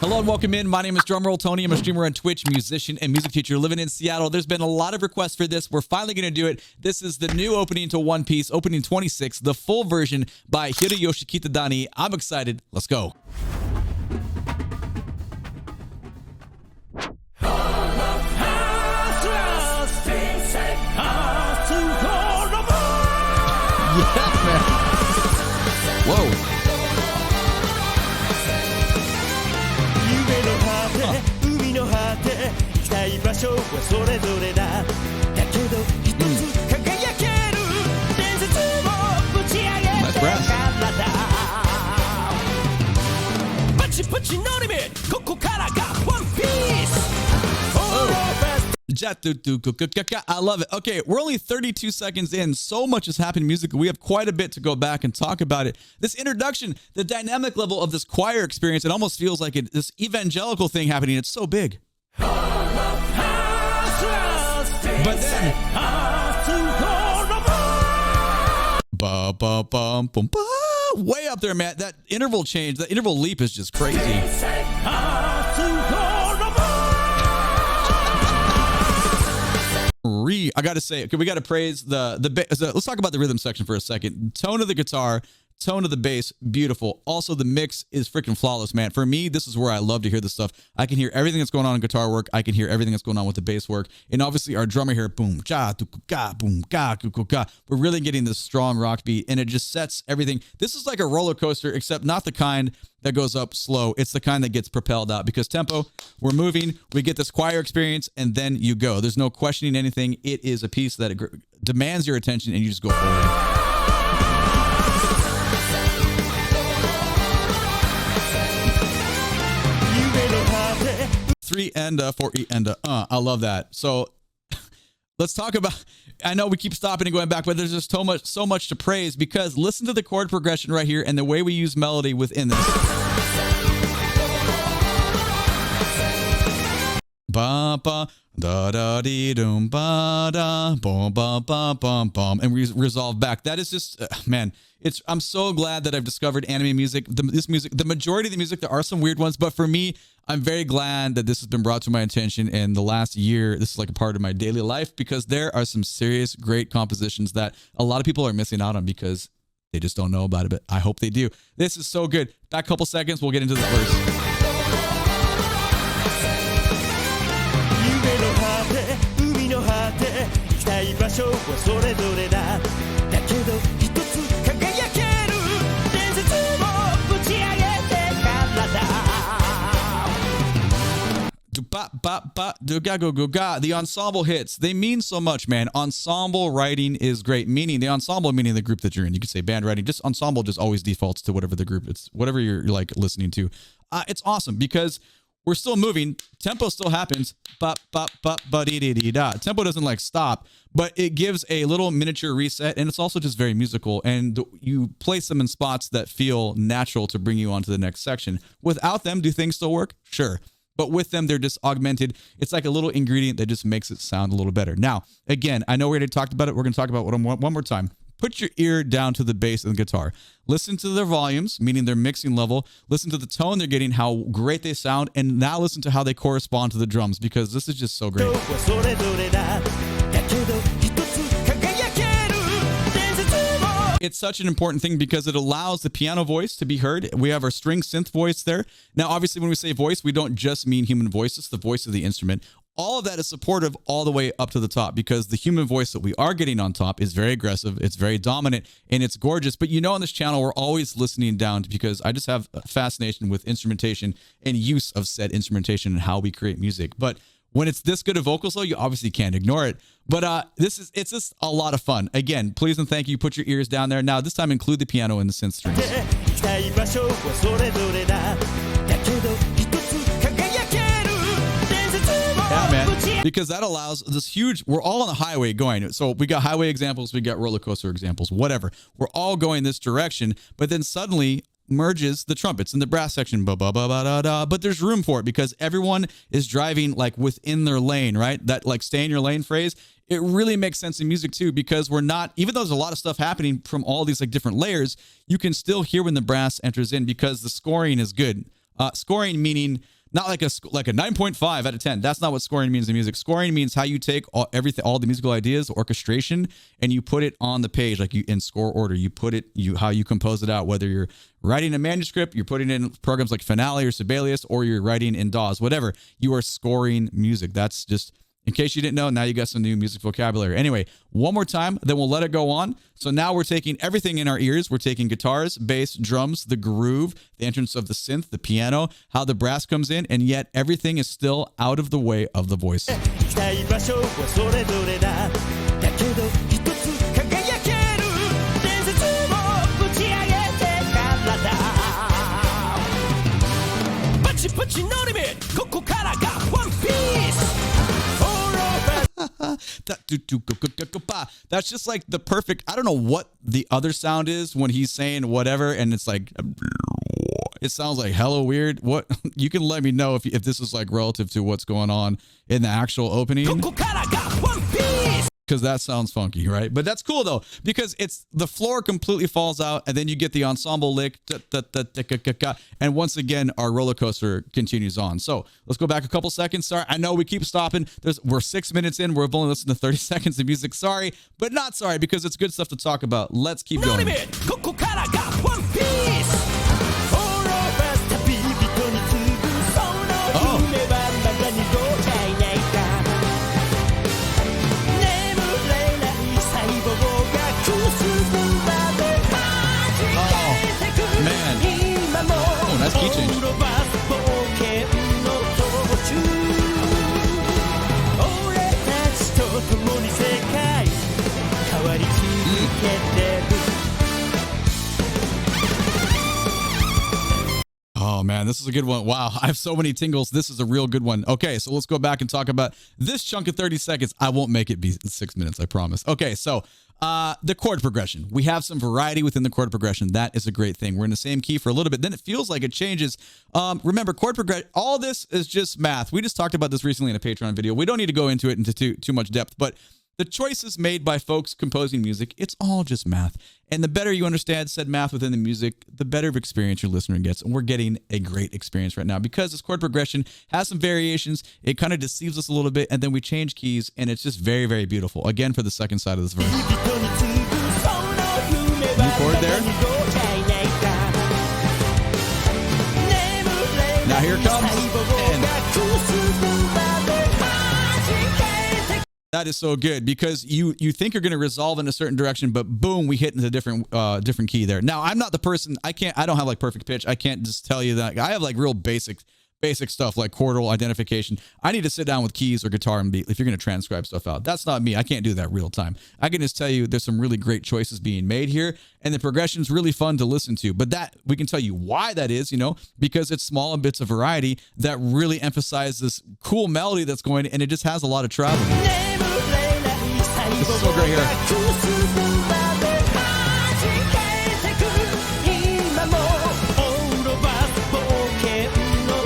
Hello and welcome in. My name is DrumRollTony. I'm a streamer on Twitch, musician, and music teacher living in Seattle. There's been a lot of requests for this. We're finally going to do it. This is the new opening to One Piece, opening 26, the full version by Hiroshi Kitadani. I'm excited. Let's go. Yeah, man. Whoa. Nice brass. I love it. Okay, we're only 32 seconds in. So much has happened musically. We have quite a bit to go back and talk about it. This introduction, the dynamic level of this choir experience, it almost feels like this evangelical thing happening. It's so big. But then, way up there, man. That interval change, the interval leap is just crazy. I got to say, okay, we got to praise let's talk about the rhythm section for a second. Tone of the guitar, tone of the bass, beautiful. Also, the mix is freaking flawless, man. For me, this is where I love to hear this stuff. I can hear everything that's going on in guitar work. I can hear everything that's going on with the bass work. And obviously, our drummer here, boom, cha, ga, boom, ga, ga. We're really getting this strong rock beat, and it just sets everything. This is like a roller coaster, except not the kind that goes up slow. It's the kind that gets propelled out because tempo, we're moving, we get this choir experience, and then you go. There's no questioning anything. It is a piece that demands your attention, and you just go forward. 3 and 4 E and I love that. So let's talk about, I know we keep stopping and going back, but there's just so much to praise because listen to the chord progression right here and the way we use melody within this. Ba ba da da dee dum ba da bum bum bum bum bum, and we resolve back. That is just man. I'm so glad that I've discovered anime music. This music, the majority of the music, there are some weird ones, but for me, I'm very glad that this has been brought to my attention in the last year. This is like a part of my daily life because there are some serious, great compositions that a lot of people are missing out on because they just don't know about it. But I hope they do. This is so good. Back a couple seconds, we'll get into the verse. The ensemble hits, they mean so much, man. Ensemble writing is great. Meaning the ensemble, meaning the group that you're in. You could say band writing. Just ensemble just always defaults to whatever the group, it's whatever you're like listening to. It's awesome because we're still moving. Tempo still happens. Tempo doesn't like stop, but it gives a little miniature reset, and it's also just very musical. And you place them in spots that feel natural to bring you on to the next section. Without them, do things still work? Sure. But with them, they're just augmented. It's like a little ingredient that just makes it sound a little better. Now, again, I know we already talked about it. We're going to talk about it one more time. Put your ear down to the bass and the guitar. Listen to their volumes, meaning their mixing level. Listen to the tone they're getting, how great they sound. And now listen to how they correspond to the drums because this is just so great. It's such an important thing because it allows the piano voice to be heard. We have our string synth voice there. Now, obviously, when we say voice, we don't just mean human voice. It's the voice of the instrument. All of that is supportive all the way up to the top because the human voice that we are getting on top is very aggressive. It's very dominant and it's gorgeous. But you know, on this channel, we're always listening down because I just have a fascination with instrumentation and use of said instrumentation and how we create music. But when it's this good of vocals, though, you obviously can't ignore it. But it's just a lot of fun. Again, please and thank you. Put your ears down there. Now, this time include the piano and the synth strings. Yeah, man. Because that allows this huge, we're all on the highway going. So we got highway examples, we got roller coaster examples, whatever. We're all going this direction. But then suddenly merges the trumpets in the brass section, but there's room for it because everyone is driving like within their lane, right? That like stay in your lane phrase. It really makes sense in music too, because we're not, even though there's a lot of stuff happening from all these like different layers, you can still hear when the brass enters in because the scoring is good. Scoring meaning not like a 9.5 out of 10. That's not what scoring means in music. Scoring means how you take all the musical ideas, orchestration, and you put it on the page, like you in score order. You put it, how you compose it out. Whether you're writing a manuscript, you're putting it in programs like Finale or Sibelius, or you're writing in DAWs, whatever. You are scoring music. That's just, in case you didn't know, now you got some new music vocabulary. Anyway, one more time, then we'll let it go on. So now we're taking everything in our ears. We're taking guitars, bass, drums, the groove, the entrance of the synth, the piano, how the brass comes in, and yet everything is still out of the way of the voice. That's just like the perfect, I don't know what the other sound is when he's saying whatever, and it's like, it sounds like hella weird. What, you can let me know if this is like relative to what's going on in the actual opening, because that sounds funky, right? But that's cool though, because it's, the floor completely falls out, and then you get the ensemble lick, and once again our roller coaster continues on. So let's go back a couple seconds. Sorry, I know we keep stopping. We're 6 minutes in. We've only listened to 30 seconds of music. Sorry, but not sorry, because it's good stuff to talk about. Let's keep going. That's key change. Oh man, this is a good one. Wow, I have so many tingles. This is a real good one. Okay, so let's go back and talk about this chunk of 30 seconds. I won't make it be 6 minutes, I promise. Okay, so the chord progression. We have some variety within the chord progression. That is a great thing. We're in the same key for a little bit. Then it feels like it changes. Remember, chord progression, all this is just math. We just talked about this recently in a Patreon video. We don't need to go into it into too much depth, but the choices made by folks composing music, it's all just math. And the better you understand said math within the music, the better of experience your listener gets. And we're getting a great experience right now because this chord progression has some variations. It kind of deceives us a little bit, and then we change keys, and it's just very, very beautiful. Again, for the second side of this verse. New chord there. Now here it comes. And that is so good, because you think you're going to resolve in a certain direction, but boom, we hit into a different key there. Now, I'm not the person, I don't have like perfect pitch. I can't just tell you that. I have like real basic stuff like chordal identification. I need to sit down with keys or guitar and beat if you're going to transcribe stuff out. That's not me. I can't do that real time. I can just tell you there's some really great choices being made here, and the progression's really fun to listen to. But that, we can tell you why that is, because it's small bits of variety that really emphasize this cool melody that's going, and it just has a lot of travel. This is so great here.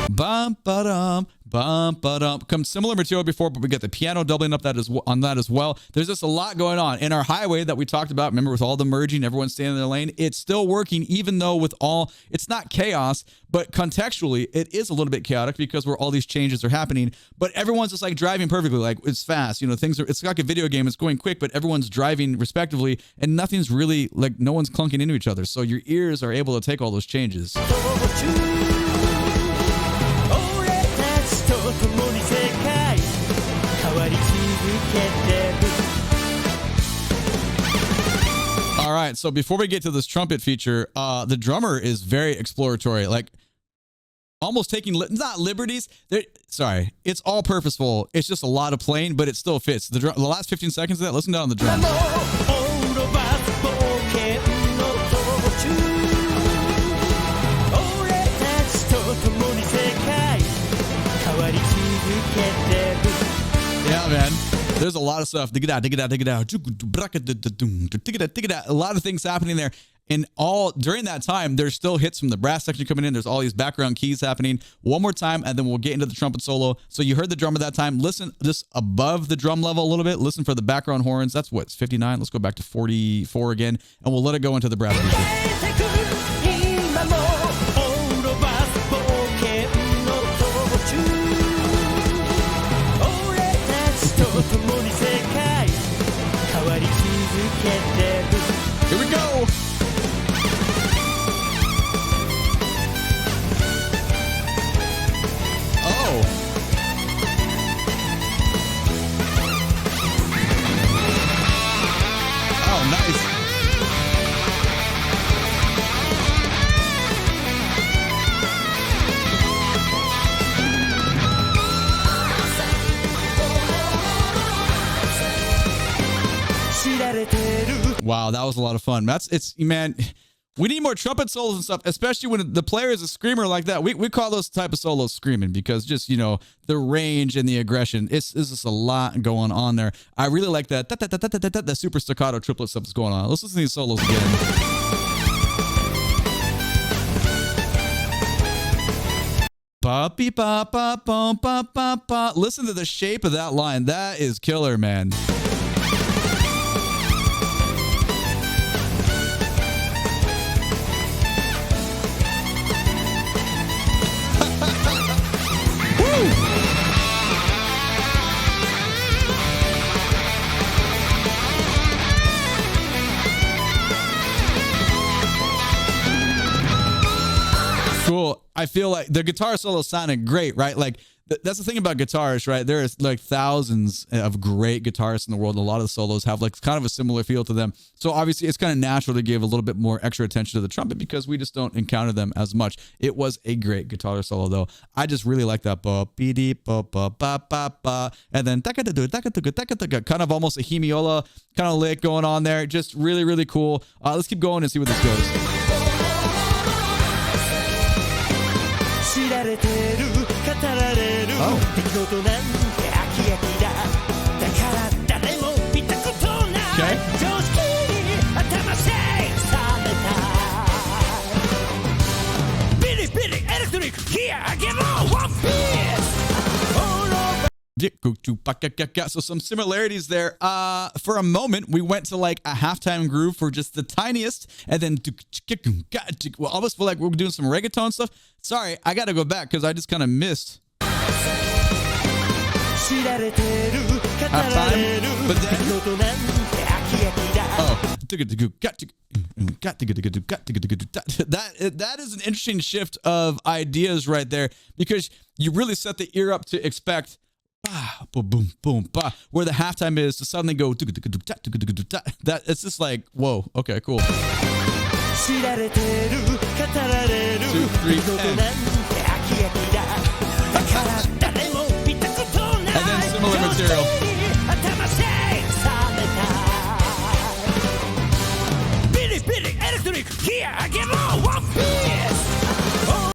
Bum ba-dum, bum ba-dum. Comes similar material before, but we get the piano doubling up on that as well. There's just a lot going on. In our highway that we talked about, remember, with all the merging, everyone's staying in their lane, it's still working, even though with all, it's not chaos, but contextually, it is a little bit chaotic because where all these changes are happening, but everyone's just like driving perfectly, like it's fast, things are, it's like a video game, it's going quick, but everyone's driving respectively, and nothing's really, like, no one's clunking into each other, so your ears are able to take all those changes. All right, so before we get to this trumpet feature, the drummer is very exploratory, like almost taking, not liberties. Sorry, it's all purposeful. It's just a lot of playing, but it still fits. The last 15 seconds of that, listen down on the drum. Yeah, man. There's a lot of stuff. Dig it out. A lot of things happening there. And all during that time, there's still hits from the brass section coming in. There's all these background keys happening. One more time, and then we'll get into the trumpet solo. So you heard the drummer that time. Listen just above the drum level a little bit. Listen for the background horns. That's what's 59. Let's go back to 44 again, and we'll let it go into the brass feature. Wow, that was a lot of fun. Man, we need more trumpet solos and stuff, especially when the player is a screamer like that. We call those type of solos screaming because just, the range and the aggression. It's just a lot going on there. I really like that super staccato triplet stuff that's going on. Let's listen to these solos again. Ba beep ba ba ba ba ba ba. Listen to the shape of that line. That is killer, man. Cool. I feel like the guitar solo sounded great, right? Like that's the thing about guitarists, right? There's like thousands of great guitarists in the world. And a lot of the solos have like kind of a similar feel to them. So obviously it's kind of natural to give a little bit more extra attention to the trumpet because we just don't encounter them as much. It was a great guitar solo though. I just really like that ba be dee ba ba ba ba ba, and then kind of almost a hemiola kind of lick going on there. Just really, really cool. Let's keep going and see where this goes. Oh. Okay. So some similarities there. For a moment, we went to like a halftime groove for just the tiniest, and then well, almost feel like we're doing some reggaeton stuff. Sorry, I got to go back because I just kind of missed halftime. But then, that is an interesting shift of ideas right there because you really set the ear up to expect boom, boom, boom, bah, where the halftime is to suddenly go that it's just like, whoa, okay, cool. 2, 3, and then similar material.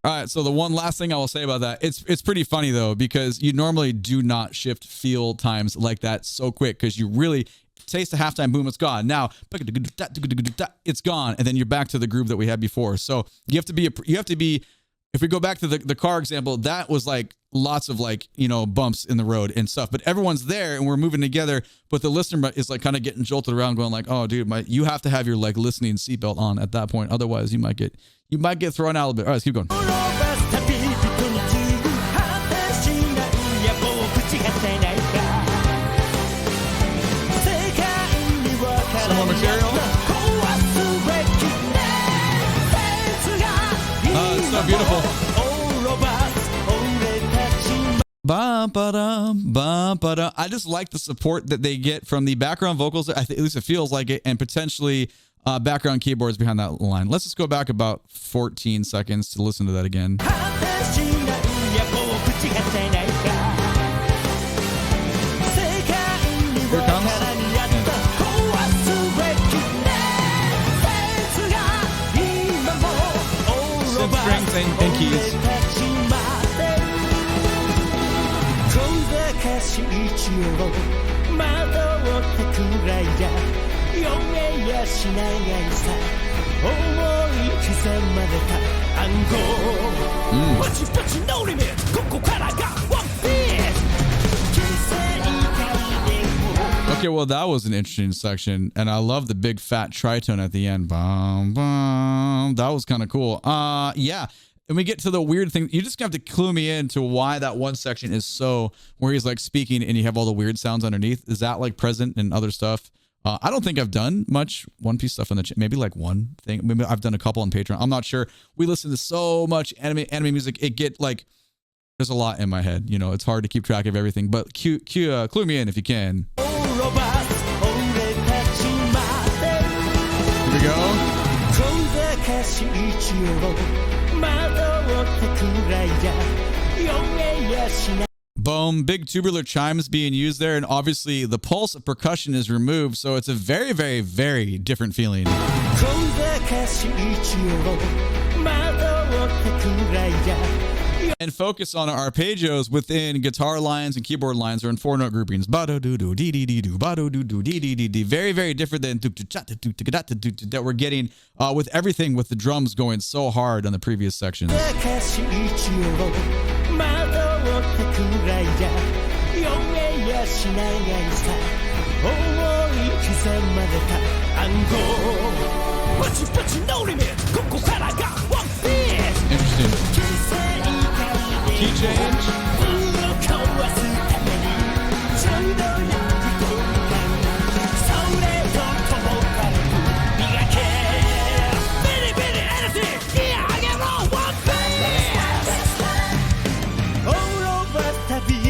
All right, so the one last thing I will say about that, it's pretty funny though, because you normally do not shift feel times like that so quick because you really taste the halftime, boom, it's gone. Now it's gone, and then you're back to the groove that we had before. So you have to be if we go back to the car example, that was like lots of like, bumps in the road and stuff, but everyone's there and we're moving together, but the listener is like kind of getting jolted around going like, oh dude, you have to have your like listening seatbelt on at that point. Otherwise you might get thrown out a little bit. All right, let's keep going. Some more material. It's so beautiful. I just like the support that they get from the background vocals. At least it feels like it, and potentially background keyboards behind that line. Let's just go back about 14 seconds to listen to that again. Here it comes. Synth strings and keys. Okay, well, that was an interesting section, and I love the big fat tritone at the end. Bum, bum. That was kind of cool. Yeah. And we get to the weird thing. You just have to clue me in to why that one section is so where he's like speaking and you have all the weird sounds underneath. Is that like present in other stuff? I don't think I've done much One Piece stuff on the maybe like one thing. Maybe I've done a couple on Patreon. I'm not sure. We listen to so much anime music. It get like there's a lot in my head. It's hard to keep track of everything. But clue me in if you can. Here we go. Boom. Big tubular chimes being used there. And obviously the pulse of percussion is removed. So it's a very, very, very different feeling. And focus on arpeggios within guitar lines and keyboard lines are in 4-note groupings. Ba-do-do-do, dee-dee-dee-do, ba-do-do-do, dee-dee-dee-dee. Very, very different than that we're getting with everything with the drums going so hard on the previous section. Interesting. Key change.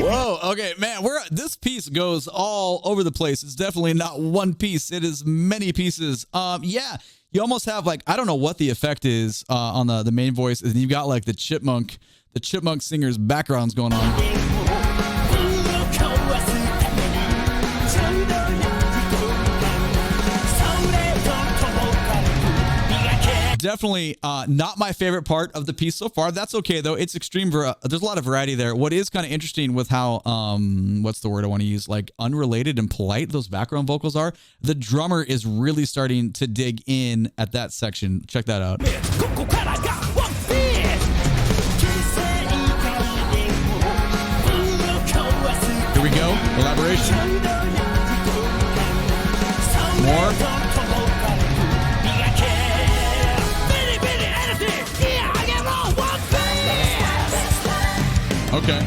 Whoa, okay, man, this piece goes all over the place. It's definitely not one piece. It is many pieces. Yeah, you almost have like, I don't know what the effect is on the main voice, and you've got like the chipmunk singer's backgrounds going on. Definitely not my favorite part of the piece so far. That's okay though. It's extreme. There's a lot of variety there. What is kind of interesting with how what's the word I want to use? Like unrelated and polite those background vocals are. The drummer is really starting to dig in at that section. Check that out. Here we go. Elaboration. More. Okay.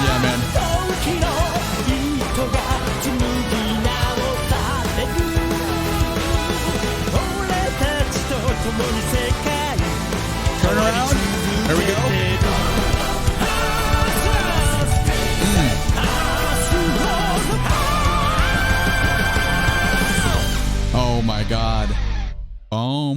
Yeah, man. Turn around. There we go. Oh my God.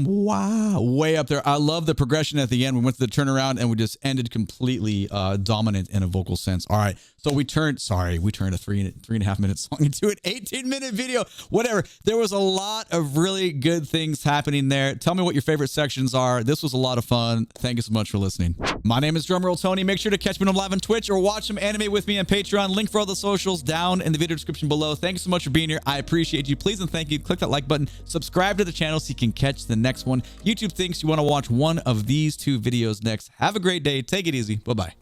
Wow. Way up there. I love the progression at the end. We went to the turnaround and we just ended completely dominant in a vocal sense. All right. So we turned a 3.5 minute song into an 18-minute video. Whatever. There was a lot of really good things happening there. Tell me what your favorite sections are. This was a lot of fun. Thank you so much for listening. My name is DrumRollTony. Make sure to catch me on live on Twitch or watch some anime with me on Patreon. Link for all the socials down in the video description below. Thanks so much for being here. I appreciate you. Please and thank you. Click that like button. Subscribe to the channel so you can catch the next one. YouTube thinks you want to watch one of these two videos next. Have a great day. Take it easy. Bye-bye.